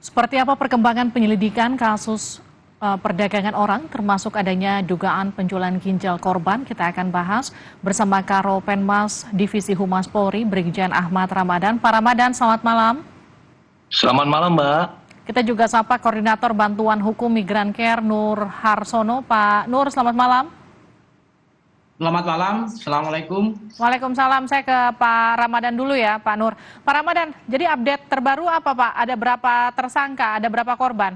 Seperti apa perkembangan penyelidikan kasus perdagangan orang termasuk adanya dugaan penjualan ginjal korban? Kita akan bahas bersama Karo Penmas Divisi Humas Polri, Brigjen Ahmad Ramadan. Pak Ramadan, selamat malam. Selamat malam, Mbak. Kita juga sapa Koordinator Bantuan Hukum Migran Care Nur Harsono. Pak Nur, selamat malam. Selamat malam, Assalamualaikum. Waalaikumsalam, saya ke Pak Ramadan dulu ya, Pak Nur. Pak Ramadan, jadi update terbaru apa Pak? Ada berapa tersangka, ada berapa korban?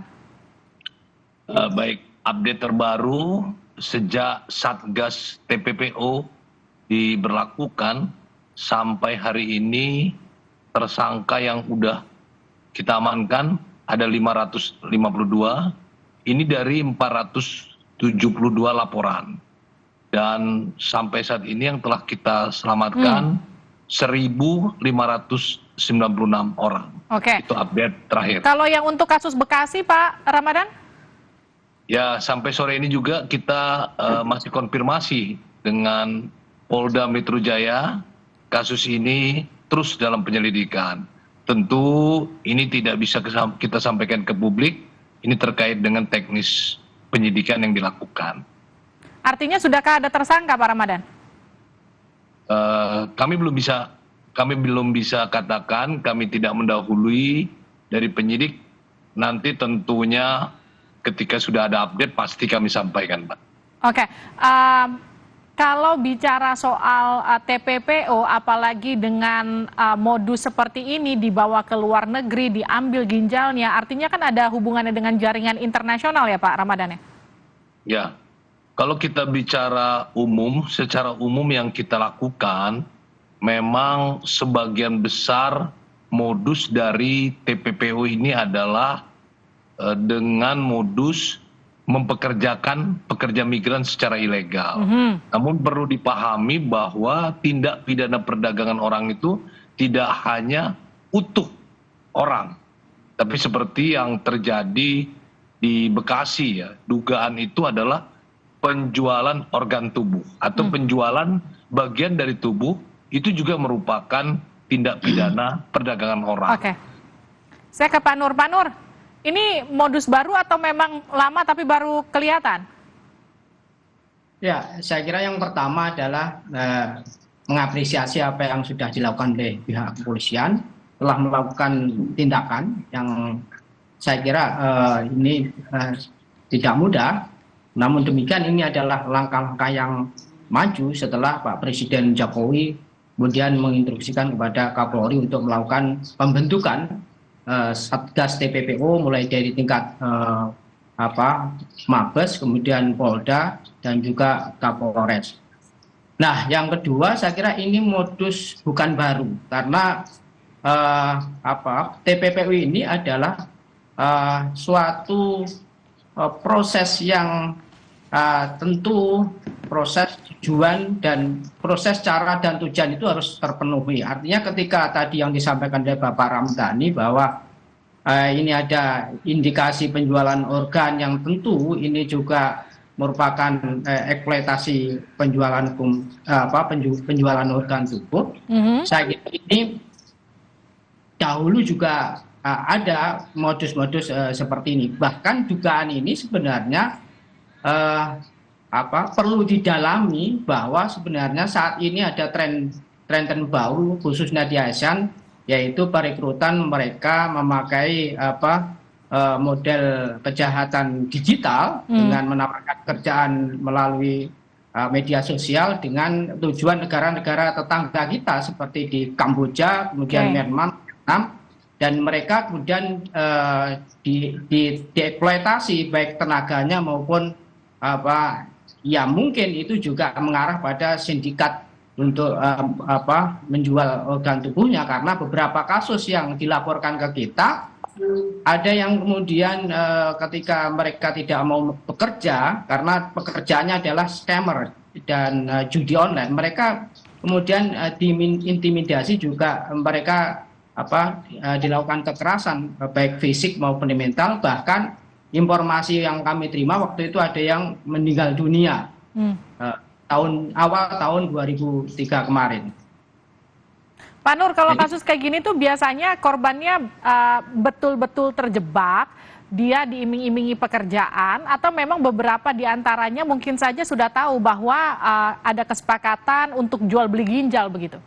Baik, update terbaru sejak Satgas TPPO diberlakukan sampai hari ini tersangka yang udah kita amankan ada 552, ini dari 472 laporan. Dan sampai saat ini yang telah kita selamatkan 1.596 orang. Oke. Itu update terakhir. Kalau yang untuk kasus Bekasi, Pak Ramadan? Ya, sampai sore ini juga kita masih konfirmasi dengan Polda Metro Jaya. Kasus ini terus dalam penyelidikan. Tentu ini tidak bisa kita sampaikan ke publik. Ini terkait dengan teknis penyidikan yang dilakukan. Artinya sudahkah ada tersangka, Pak Ramadan? Kami belum bisa katakan, kami tidak mendahului dari penyidik. Nanti tentunya ketika sudah ada update pasti kami sampaikan, Pak. Oke, kalau bicara soal TPPO, apalagi dengan modus seperti ini dibawa ke luar negeri, diambil ginjalnya, artinya kan ada hubungannya dengan jaringan internasional ya Pak Ramadan ya? Ya. Kalau kita bicara umum, secara umum yang kita lakukan, memang sebagian besar modus dari TPPO ini adalah dengan modus mempekerjakan pekerja migran secara ilegal. Namun perlu dipahami bahwa tindak pidana perdagangan orang itu tidak hanya utuh orang, tapi seperti yang terjadi di Bekasi ya, dugaan itu adalah penjualan organ tubuh atau penjualan bagian dari tubuh itu juga merupakan tindak pidana perdagangan orang. Oke, saya ke Pak Nur. Pak Nur, ini modus baru atau memang lama tapi baru kelihatan? Ya, saya kira yang pertama adalah mengapresiasi apa yang sudah dilakukan oleh pihak kepolisian, telah melakukan tindakan yang saya kira ini tidak mudah. Namun demikian ini adalah langkah-langkah yang maju setelah Pak Presiden Jokowi kemudian menginstruksikan kepada Kapolri untuk melakukan pembentukan Satgas TPPO mulai dari tingkat Mabes, kemudian Polda dan juga Kapolres. Nah, yang kedua saya kira ini modus bukan baru karena TPPO ini adalah suatu proses yang tentu proses tujuan dan proses cara dan tujuan itu harus terpenuhi. Artinya ketika tadi yang disampaikan oleh Bapak Ramdhani bahwa ini ada indikasi penjualan organ yang tentu ini juga merupakan eksploitasi penjualan organ tubuh. Saya kira ini dahulu juga ada modus-modus seperti ini. Bahkan dugaan ini sebenarnya perlu didalami bahwa sebenarnya saat ini ada tren baru khususnya di ASEAN, yaitu perekrutan mereka memakai model kejahatan digital dengan menawarkan kerjaan melalui media sosial dengan tujuan negara-negara tetangga kita seperti di Kamboja, kemudian Myanmar, Vietnam. Dan mereka kemudian dieksploitasi baik tenaganya maupun mungkin itu juga mengarah pada sindikat untuk menjual organ tubuhnya, karena beberapa kasus yang dilaporkan ke kita ada yang kemudian ketika mereka tidak mau bekerja karena pekerjaannya adalah scammer dan judi online, mereka kemudian diintimidasi juga, mereka dilakukan kekerasan baik fisik maupun mental. Bahkan informasi yang kami terima waktu itu ada yang meninggal dunia awal tahun 2003 kemarin. Pak Nur, kalau Jadi kasus kayak gini tuh biasanya korbannya betul-betul terjebak, dia diiming-imingi pekerjaan, atau memang beberapa di antaranya mungkin saja sudah tahu bahwa ada kesepakatan untuk jual beli ginjal begitu?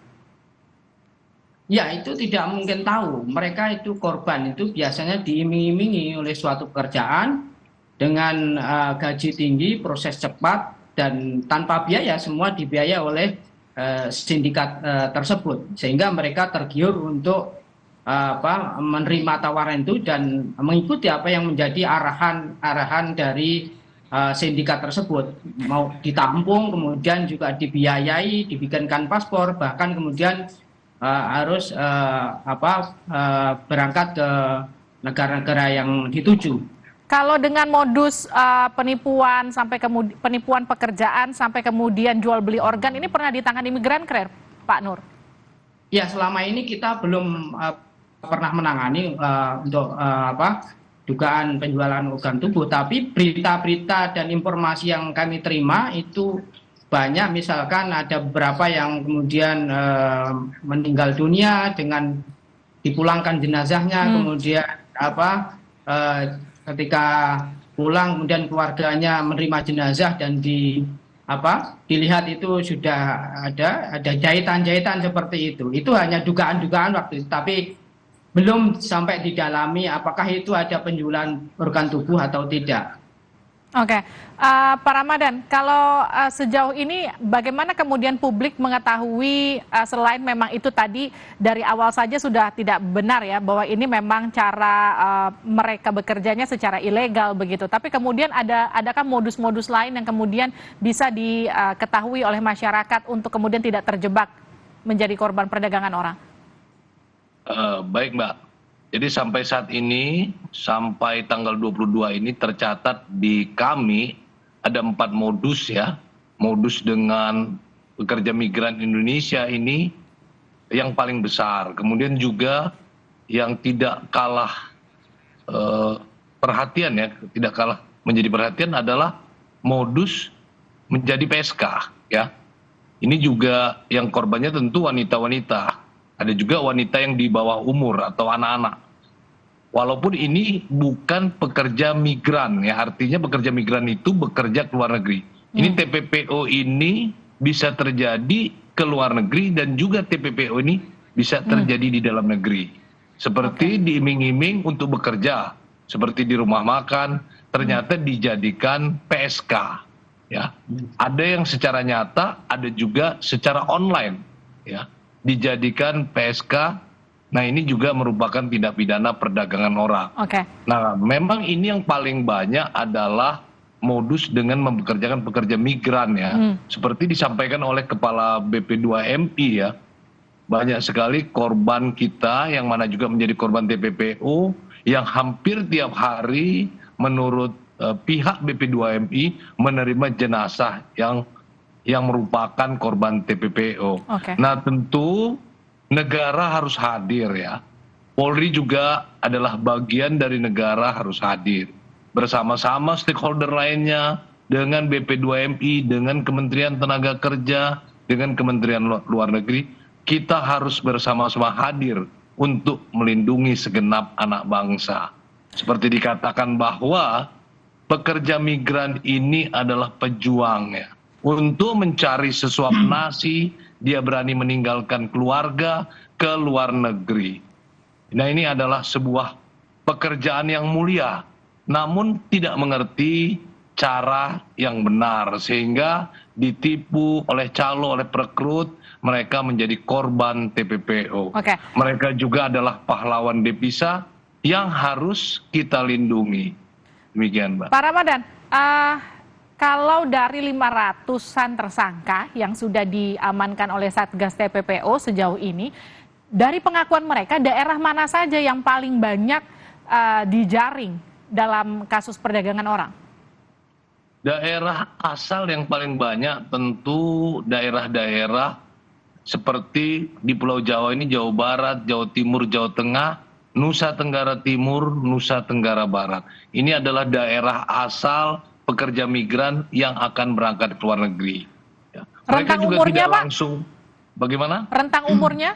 ya itu tidak mungkin tahu. Mereka itu korban itu biasanya diiming-imingi oleh suatu pekerjaan dengan gaji tinggi, proses cepat dan tanpa biaya, semua dibiayai oleh sindikat tersebut, sehingga mereka tergiur untuk menerima tawaran itu dan mengikuti apa yang menjadi arahan dari sindikat tersebut, mau ditampung, kemudian juga dibiayai, dibikinkan paspor, bahkan kemudian harus berangkat ke negara-negara yang dituju. Kalau dengan modus penipuan sampai kemudian penipuan pekerjaan sampai kemudian jual beli organ, ini pernah ditangani Migrancare, Pak Nur? Ya, selama ini kita belum pernah menangani untuk dugaan penjualan organ tubuh, tapi berita-berita dan informasi yang kami terima itu banyak. Misalkan ada beberapa yang kemudian meninggal dunia dengan dipulangkan jenazahnya, kemudian ketika pulang kemudian keluarganya menerima jenazah dan dilihat itu sudah ada jahitan-jahitan seperti itu. Itu hanya dugaan-dugaan waktu itu, tapi belum sampai didalami apakah itu ada penjualan organ tubuh atau tidak. Oke, Pak Ramadan, kalau sejauh ini bagaimana kemudian publik mengetahui selain memang itu tadi dari awal saja sudah tidak benar ya, bahwa ini memang cara mereka bekerjanya secara ilegal begitu, tapi kemudian adakah modus-modus lain yang kemudian bisa diketahui oleh masyarakat untuk kemudian tidak terjebak menjadi korban perdagangan orang? Baik Mbak. Jadi sampai saat ini, sampai tanggal 22 ini tercatat di kami ada 4 modus ya. Modus dengan pekerja migran Indonesia ini yang paling besar. Kemudian juga yang tidak kalah perhatian ya, tidak kalah menjadi perhatian adalah modus menjadi PSK ya. Ini juga yang korbannya tentu wanita-wanita. Ada juga wanita yang di bawah umur atau anak-anak. Walaupun ini bukan pekerja migran ya, artinya pekerja migran itu bekerja ke luar negeri. Ini TPPO ini bisa terjadi ke luar negeri dan juga TPPO ini bisa terjadi di dalam negeri. Seperti diiming-iming untuk bekerja, seperti di rumah makan, ternyata dijadikan PSK. Ya, ada yang secara nyata, ada juga secara online. Ya, dijadikan PSK. Nah, ini juga merupakan tindak pidana perdagangan orang. Nah, memang ini yang paling banyak adalah modus dengan mempekerjakan pekerja migran ya. Seperti disampaikan oleh Kepala BP2MI ya. Banyak sekali korban kita yang mana juga menjadi korban TPPO yang hampir tiap hari menurut pihak BP2MI menerima jenazah yang merupakan korban TPPO. Nah, tentu negara harus hadir ya. Polri juga adalah bagian dari negara harus hadir. Bersama-sama stakeholder lainnya, dengan BP2MI, dengan Kementerian Tenaga Kerja, dengan Kementerian Luar Negeri, kita harus bersama-sama hadir untuk melindungi segenap anak bangsa. Seperti dikatakan bahwa pekerja migran ini adalah pejuang ya. Untuk mencari sesuap nasi, dia berani meninggalkan keluarga ke luar negeri. Nah, ini adalah sebuah pekerjaan yang mulia, namun tidak mengerti cara yang benar, sehingga ditipu oleh calo, oleh perekrut, mereka menjadi korban TPPO. Mereka juga adalah pahlawan devisa yang harus kita lindungi. Demikian, Mbak. Pak Ramadan, kalau dari 500-an tersangka yang sudah diamankan oleh Satgas TPPO sejauh ini, dari pengakuan mereka, daerah mana saja yang paling banyak dijaring dalam kasus perdagangan orang? Daerah asal yang paling banyak tentu daerah-daerah seperti di Pulau Jawa ini, Jawa Barat, Jawa Timur, Jawa Tengah, Nusa Tenggara Timur, Nusa Tenggara Barat. Ini adalah daerah asal pekerja migran yang akan berangkat ke luar negeri. Ya. Mereka Rentang juga umurnya, tidak Pak? langsung. Bagaimana? Rentang umurnya?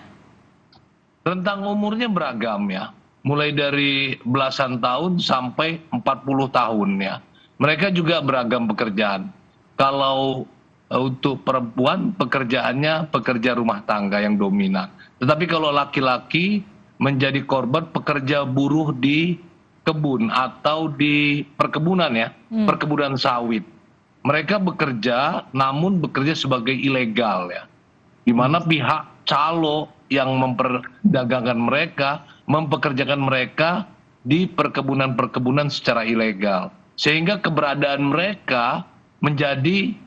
Rentang umurnya beragam ya, mulai dari belasan tahun sampai 40 tahun ya. Mereka juga beragam pekerjaan. Kalau untuk perempuan pekerjaannya pekerja rumah tangga yang dominan. Tetapi kalau laki-laki menjadi korban pekerja buruh di kebun atau di perkebunan ya, perkebunan sawit. Mereka bekerja namun bekerja sebagai ilegal ya. Di mana pihak calo yang memperdagangkan mereka, mempekerjakan mereka di perkebunan-perkebunan secara ilegal. Sehingga keberadaan mereka menjadi,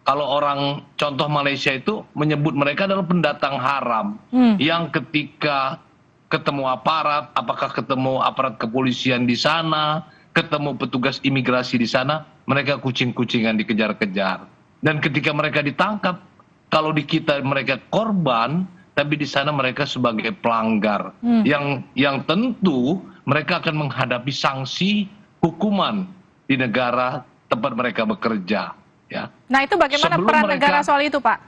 kalau orang contoh Malaysia itu menyebut mereka adalah pendatang haram. Yang ketika ketemu aparat, apakah ketemu aparat kepolisian di sana, ketemu petugas imigrasi di sana, mereka kucing-kucingan dikejar-kejar. Dan ketika mereka ditangkap, kalau di kita mereka korban, tapi di sana mereka sebagai pelanggar yang tentu mereka akan menghadapi sanksi hukuman di negara tempat mereka bekerja ya. Nah, itu bagaimana peran negara soal itu, Pak?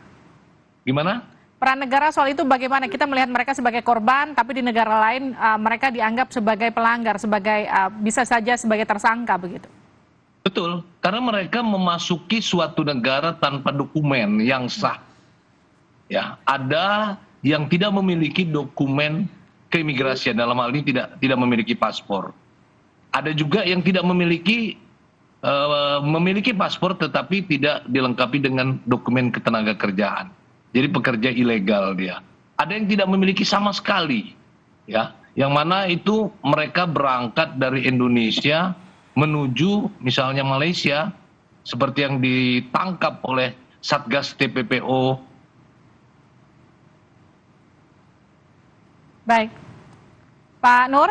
Gimana? Peran negara soal itu bagaimana? Kita melihat mereka sebagai korban, tapi di negara lain mereka dianggap sebagai pelanggar, sebagai bisa saja sebagai tersangka begitu. Betul, karena mereka memasuki suatu negara tanpa dokumen yang sah. Ya, ada yang tidak memiliki dokumen keimigrasian, dalam hal ini tidak memiliki paspor. Ada juga yang tidak memiliki paspor tetapi tidak dilengkapi dengan dokumen ketenagakerjaan. Jadi pekerja ilegal dia. Ada yang tidak memiliki sama sekali, ya. Yang mana itu mereka berangkat dari Indonesia menuju misalnya Malaysia, seperti yang ditangkap oleh Satgas TPPO. Baik, Pak Nur,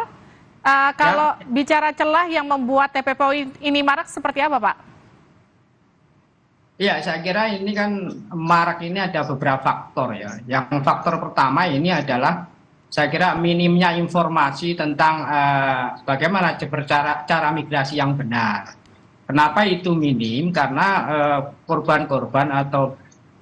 kalau bicara celah yang membuat TPPO ini marak seperti apa, Pak? Ya, saya kira ini kan marak ini ada beberapa faktor ya. Yang faktor pertama ini adalah saya kira minimnya informasi tentang bagaimana cara migrasi yang benar. Kenapa itu minim? Karena korban-korban atau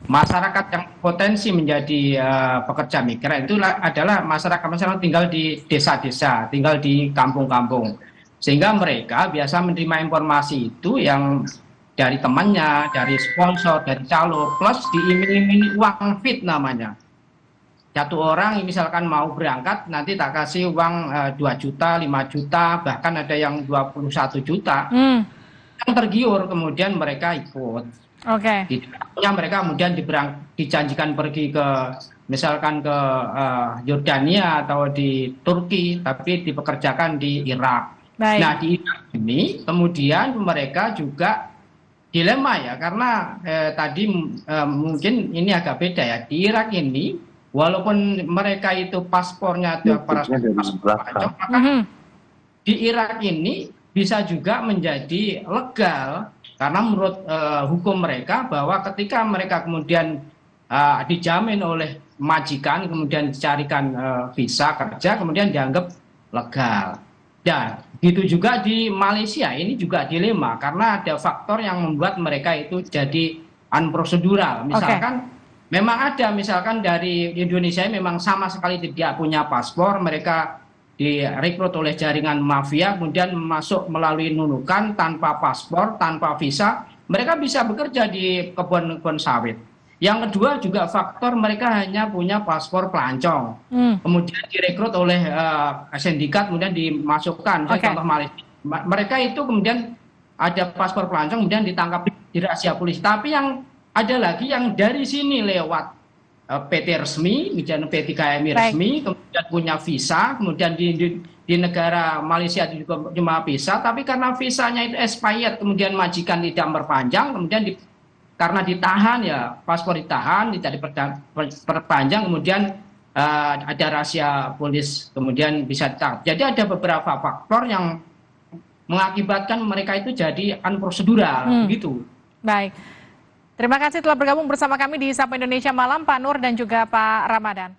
masyarakat yang potensi menjadi pekerja migran itu adalah masyarakat tinggal di desa-desa, tinggal di kampung-kampung. Sehingga mereka biasa menerima informasi itu yang dari temannya, dari sponsor, dari calo, plus diiming-imingi uang fit namanya. Satu orang misalkan mau berangkat, nanti tak kasih uang 2 juta, 5 juta, bahkan ada yang 21 juta. Yang tergiur, kemudian mereka ikut. Oke. Mereka kemudian dijanjikan pergi ke misalkan ke Yordania atau di Turki, tapi dipekerjakan di Irak. Baik. Nah, di Irak ini kemudian mereka juga dilema ya, karena tadi mungkin ini agak beda ya. Di Irak ini, walaupun mereka itu paspornya itu paspor pelancong, maka di Irak ini bisa juga menjadi legal. Karena menurut hukum mereka bahwa ketika mereka kemudian dijamin oleh majikan, kemudian dicarikan visa kerja, kemudian dianggap legal. Dan gitu juga di Malaysia, ini juga dilema karena ada faktor yang membuat mereka itu jadi unprosedural. Misalkan memang ada, misalkan dari Indonesia memang sama sekali tidak punya paspor, mereka direkrut oleh jaringan mafia, kemudian masuk melalui nunukan tanpa paspor, tanpa visa, mereka bisa bekerja di kebun-kebun sawit. Yang kedua juga faktor mereka hanya punya paspor pelancong, kemudian direkrut oleh sindikat, kemudian dimasukkan. Contoh Malaysia, mereka itu kemudian ada paspor pelancong, kemudian ditangkap di rahasia polisi. Tapi yang ada lagi yang dari sini lewat PT resmi, kemudian P3MI resmi, kemudian punya visa, kemudian di negara Malaysia juga cuma visa, tapi karena visanya itu expired, kemudian majikan tidak memperpanjang, kemudian karena ditahan ya, paspor ditahan, tidak diperpanjang, kemudian ada rahasia polis, kemudian bisa ditangkap. Jadi ada beberapa faktor yang mengakibatkan mereka itu jadi unprosedural, gitu. Baik. Terima kasih telah bergabung bersama kami di Sapa Indonesia Malam, Pak Nur dan juga Pak Ramadan.